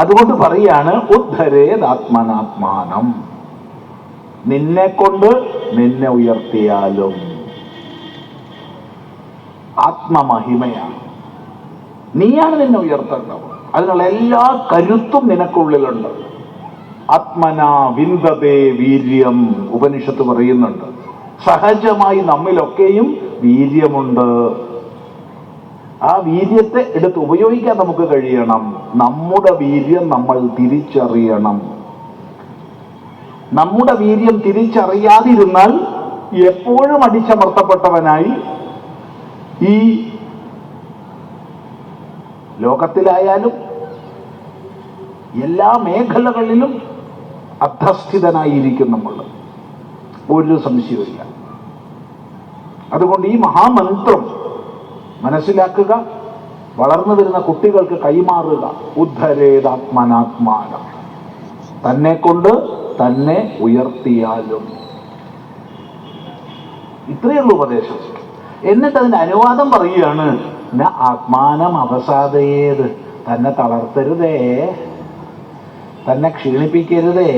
അതുകൊണ്ട് പറയാണ് ഉദ്ധരേദാത്മനാത്മാനം, നിന്നെ കൊണ്ട് നിന്നെ ഉയർത്തിയാലും. ആത്മമഹിമയാണ്, നീയാണ് നിന്നെ ഉയർത്തേണ്ടത്. അതിനുള്ള എല്ലാ കരുത്തും നിനക്കുള്ളിലുണ്ട്. ആത്മനാ വിന്ദതേ വീര്യം, ഉപനിഷത്ത് പറയുന്നുണ്ട്. സഹജമായി നമ്മിലൊക്കെയും വീര്യമുണ്ട്. ആ വീര്യത്തെ എടുത്ത് ഉപയോഗിക്കാൻ നമുക്ക് കഴിയണം. നമ്മുടെ വീര്യം നമ്മൾ തിരിച്ചറിയണം. നമ്മുടെ വീര്യം തിരിച്ചറിയാതിരുന്നാൽ എപ്പോഴും അടിച്ചമർത്തപ്പെട്ടവനായി ഈ ലോകത്തിലായാലും എല്ലാ മേഖലകളിലും അധസ്ഥിതനായിരിക്കും നമ്മൾ, ഒരു സംശയമില്ല. അതുകൊണ്ട് ഈ മഹാമന്ത്രം മനസ്സിലാക്കുക, വളർന്നു വരുന്ന കുട്ടികൾക്ക് കൈമാറുക. ഉദ്ധരേദാത്മനാത്മാനം, തന്നെ കൊണ്ട് തന്നെ ഉയർത്തിയാലും. ഇത്രയുള്ള ഉപദേശം. എന്നിട്ട് അതിന്റെ അനുവാദം പറയുകയാണ്, ന ആത്മാനം അവസാദയേത്, തന്നെ തളർത്തരുതേ, തന്നെ ക്ഷീണിപ്പിക്കരുതേ.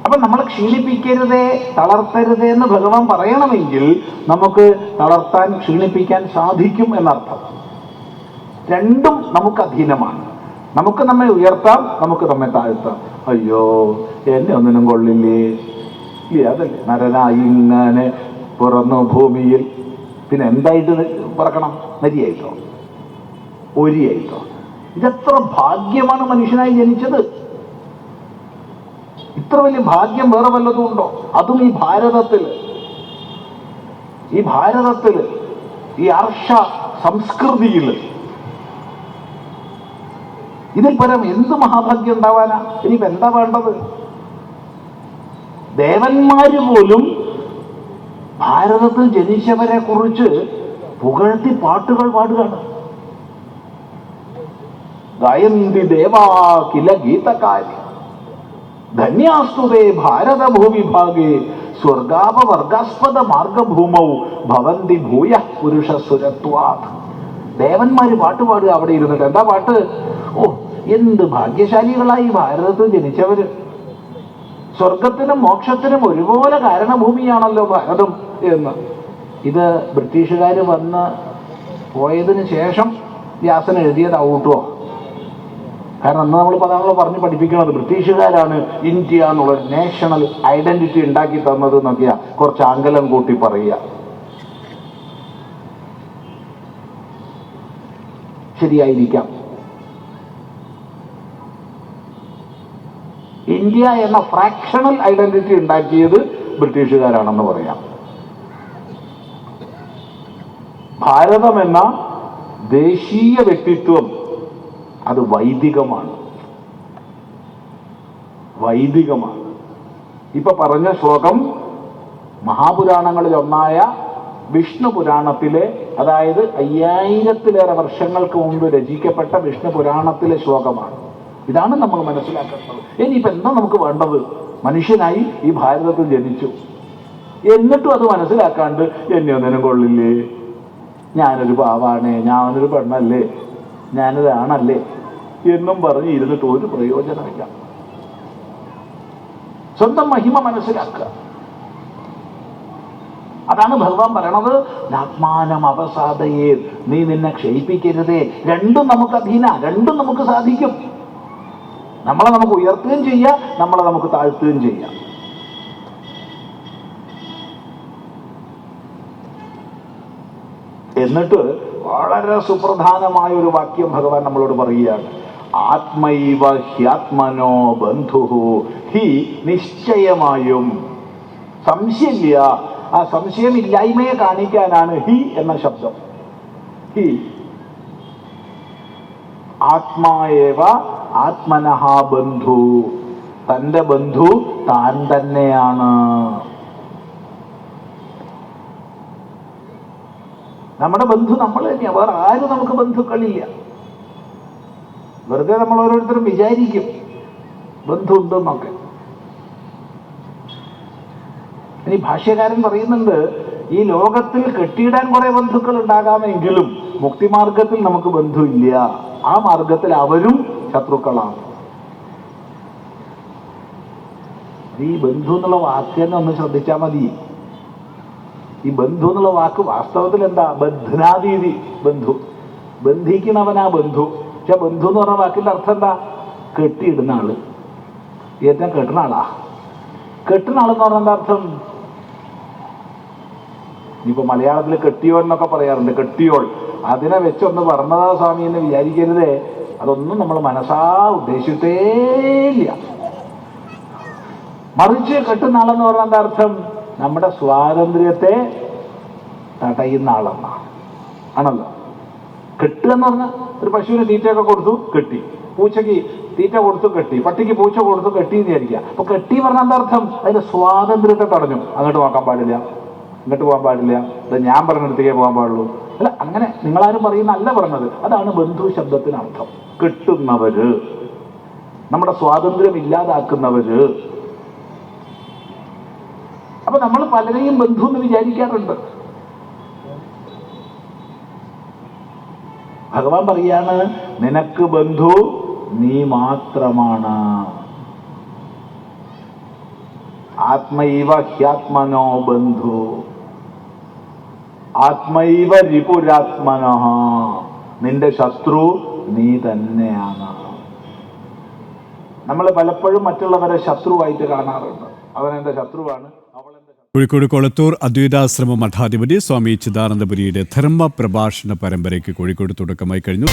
അപ്പൊ നമ്മളെ ക്ഷീണിപ്പിക്കരുതേ, തളർത്തരുതേ എന്ന് ഭഗവാൻ പറയണമെങ്കിൽ നമുക്ക് തളർത്താൻ, ക്ഷീണിപ്പിക്കാൻ സാധിക്കും എന്നർത്ഥം. രണ്ടും നമുക്ക് അധീനമാണ്. നമുക്ക് നമ്മെ ഉയർത്താം, നമുക്ക് നമ്മെ താഴ്ത്താം. അയ്യോ എന്നെ ഒന്നിനും കൊള്ളില്ലേ, അതല്ലേ നരനായി ഇങ്ങനെ പിറന്നു ഭൂമിയിൽ, പിന്നെ എന്തായിട്ട് പറക്കണം? നരിയായിട്ടോ, ഒരിയായിട്ടോ? ഇതെത്ര ഭാഗ്യമാണ് മനുഷ്യനായി ജനിച്ചത്. ഇത്ര വലിയ ഭാഗ്യം വേറെ വല്ലതും ഉണ്ടോ? അതും ഈ ഭാരതത്തിൽ, ഈ ആർഷ സംസ്കൃതിയിൽ. ഇതിൽ പരം എന്ത് മഹാഭാഗ്യം ഉണ്ടാവാനാ? ഇനിയിപ്പോ എന്താ വേണ്ടത്? ദേവന്മാര് പോലും ഭാരതത്തിൽ ജനിച്ചവരെ കുറിച്ച് പുകഴ്ത്തി പാട്ടുകൾ പാടുകയാണ്. ഗായന്തി ദേവാ കില ഗീതകാരി ധന്യാസ്തുതേ ഭാരതഭൂവിഭാഗേ സ്വർഗാപവർഗാസ്പദ മാർഗഭൂമൗ ഭവന്തി ഭൂയ പുരുഷ സുരത്വാത്. ദേവന്മാര് പാട്ടുപാടുക അവിടെ ഇരുന്നിട്ട്. എന്താ പാട്ട്? ഓ, എന്ത് ഭാഗ്യശാലികളായി ഭാരതത്തിൽ ജനിച്ചവര്. സ്വർഗത്തിനും മോക്ഷത്തിനും ഒരുപോലെ കാരണഭൂമിയാണല്ലോ ഭാരതം എന്ന്. ഇത് ബ്രിട്ടീഷുകാർ വന്ന് പോയതിന് ശേഷം വ്യാസൻ എഴുതിയതാവൂട്ടോ. കാരണം അന്ന് നമ്മള് പറഞ്ഞ് പഠിപ്പിക്കുന്നത് ബ്രിട്ടീഷുകാരാണ് ഇന്ത്യ എന്നുള്ള നാഷണൽ ഐഡന്റിറ്റി ഉണ്ടാക്കി തന്നത് എന്നൊക്കെയാ കുറച്ച് ആംഗലം കൂട്ടി പറയുക. ശരിയായിരിക്കാം. ഇന്ത്യ എന്ന ഫ്രാക്ഷണൽ ഐഡന്റിറ്റി ഉണ്ടാക്കിയത് ബ്രിട്ടീഷുകാരാണെന്ന് പറയാം. ഭാരതം എന്ന ദേശീയ വ്യക്തിത്വം അത് വൈദികമാണ്. ഇപ്പൊ പറഞ്ഞ ശ്ലോകം മഹാപുരാണങ്ങളിൽ ഒന്നായ വിഷ്ണു പുരാണത്തിലെ, അതായത് 5000-ലേറെ വർഷങ്ങൾക്ക് മുമ്പ് രചിക്കപ്പെട്ട വിഷ്ണു പുരാണത്തിലെ ശ്ലോകമാണ്. ഇതാണ് നമ്മൾ മനസ്സിലാക്കേണ്ടത്. ഇനിയിപ്പോ എന്താ നമുക്ക് വേണ്ടത്? മനുഷ്യനായി ഈ ഭാരതത്തിൽ ജനിച്ചു, എന്നിട്ടും അത് മനസ്സിലാക്കാണ്ട് എന്നെ ഒന്നിനും കൊള്ളില്ലേ, ഞാനൊരു പാവാണേ, ഞാനൊരു പെണ്ണല്ലേ, ഞാനൊരാണല്ലേ എന്നും പറഞ്ഞ് ഇരുന്നിട്ട് ഒരു പ്രയോജനമില്ല. സ്വന്തം മഹിമ മനസ്സിലാക്കുക. അതാണ് ഭഗവാൻ പറയണത്, ആത്മാനം അവസാദയേ, നീ നിന്നെ ക്ഷയിപ്പിക്കരുതേ. രണ്ടും നമുക്ക് അധീന, രണ്ടും നമുക്ക് സാധിക്കും. നമ്മളെ നമുക്ക് ഉയർത്തുകയും ചെയ്യാം, നമ്മളെ നമുക്ക് താഴ്ത്തുകയും ചെയ്യാം. എന്നിട്ട് വളരെ സുപ്രധാനമായ ഒരു വാക്യം ഭഗവാൻ നമ്മളോട് പറയുകയാണ്. ആത്മൈവ ഹ്യാത്മനോ ബന്ധുഹു, ഹി നിശ്ചയമായും, സംശയമില്ല. ആ സംശയമില്ലായ്മയെ കാണിക്കാനാണ് ഹി എന്ന ശബ്ദം. ഹി ആത്മായേവ ആത്മനഃ ബന്ധു, തന്റെ ബന്ധു താൻ തന്നെയാണ്. നമ്മുടെ ബന്ധു നമ്മൾ തന്നെയാണ്, വേറെ ആരും നമുക്ക് ബന്ധുക്കളില്ല. വെറുതെ നമ്മൾ ഓരോരുത്തരും വിചാരിക്കും ബന്ധു ഉണ്ടെന്നൊക്കെ. ഇനി ഭാഷ്യകാരൻ പറയുന്നുണ്ട്, ഈ ലോകത്തിൽ കെട്ടിയിടാൻ കുറെ ബന്ധുക്കൾ ഉണ്ടാകാമെങ്കിലും മുക്തിമാർഗത്തിൽ നമുക്ക് ബന്ധുവില്ല. ആ മാർഗത്തിൽ അവരും ശത്രുക്കളാണ്. ഈ ബന്ധു എന്നുള്ള വാക്ക് തന്നെ ഒന്ന് ശ്രദ്ധിച്ചാൽ മതി. ഈ ബന്ധു എന്നുള്ള വാക്ക് വാസ്തവത്തിൽ എന്താ? ബന്ധനാതീതി ബന്ധു, ബന്ധിക്കണവനാ ബന്ധു. പക്ഷെ ബന്ധു എന്ന് പറഞ്ഞ വാക്കിന്റെ അർത്ഥം എന്താ? കെട്ടിയിടുന്ന ആള്. ഏറ്റവും കെട്ടുന്ന ആളാ. കെട്ടുന്ന ആളെന്ന് പറഞ്ഞ എന്താ അർത്ഥം? ഇനിയിപ്പോ മലയാളത്തിൽ കെട്ടിയോൾ എന്നൊക്കെ പറയാറുണ്ട്. കെട്ടിയോൾ അതിനെ വെച്ചൊന്ന് പറഞ്ഞതാ സ്വാമി എന്ന് വിചാരിക്കരുതേ. അതൊന്നും നമ്മൾ മനസ്സാ ഉദ്ദേശിച്ചിട്ടേയില്ല. മറിച്ച് കെട്ടുന്ന ആളെന്ന് പറഞ്ഞ എന്താ അർത്ഥം? നമ്മുടെ സ്വാതന്ത്ര്യത്തെ തടയുന്ന ആളെന്നാണ്. ആണല്ലോ കെട്ടുക എന്ന് പറഞ്ഞാൽ. ഒരു പശുവിന് തീറ്റയൊക്കെ കൊടുത്തു കെട്ടി, പൂച്ചയ്ക്ക് തീറ്റ കൊടുത്തു കെട്ടി, പട്ടിക്ക് പൂച്ച കൊടുത്തു കെട്ടി എന്ന് വിചാരിക്കുക. അപ്പൊ കെട്ടി പറഞ്ഞാൽ എന്താ അർത്ഥം? അതിന്റെ സ്വാതന്ത്ര്യത്തെ തടഞ്ഞു. അങ്ങോട്ട് നോക്കാൻ പാടില്ല, ഇങ്ങോട്ട് പോകാൻ പാടില്ല, ഇത് ഞാൻ പറഞ്ഞിടത്തേക്കേ പോകാൻ പാടുള്ളൂ. അല്ല, അങ്ങനെ നിങ്ങളാരും പറയുന്ന അല്ല പറഞ്ഞത്. അതാണ് ബന്ധു ശബ്ദത്തിനർത്ഥം. കെട്ടുന്നവര്, നമ്മുടെ സ്വാതന്ത്ര്യം ഇല്ലാതാക്കുന്നവര്. അപ്പൊ നമ്മൾ പലരെയും ബന്ധു എന്ന് വിചാരിക്കാറുണ്ട്. ഭഗവാൻ പറയാണ്, നിനക്ക് ബന്ധു നീ മാത്രമാണ്. ആത്മൈവ ഹ്യാത്മനോ ബന്ധു ആത്മൈവ രിപുരാത്മനഃ. നിന്റെ ശത്രു നീ തന്നെയാണ്. നമ്മൾ പലപ്പോഴും മറ്റുള്ളവരെ ശത്രുവായിട്ട് കാണാറുണ്ട്. അവൻ എന്റെ ശത്രുവാണ്, അവൾ എന്റെ. കോഴിക്കോട് കൊളത്തൂർ അദ്വൈതാശ്രമ മഠാധിപതി സ്വാമി ചിദാനന്ദപുരിയുടെ ധർമ്മ പ്രഭാഷണ പരമ്പരയ്ക്ക് കോഴിക്കോട് തുടക്കമായി കഴിഞ്ഞു.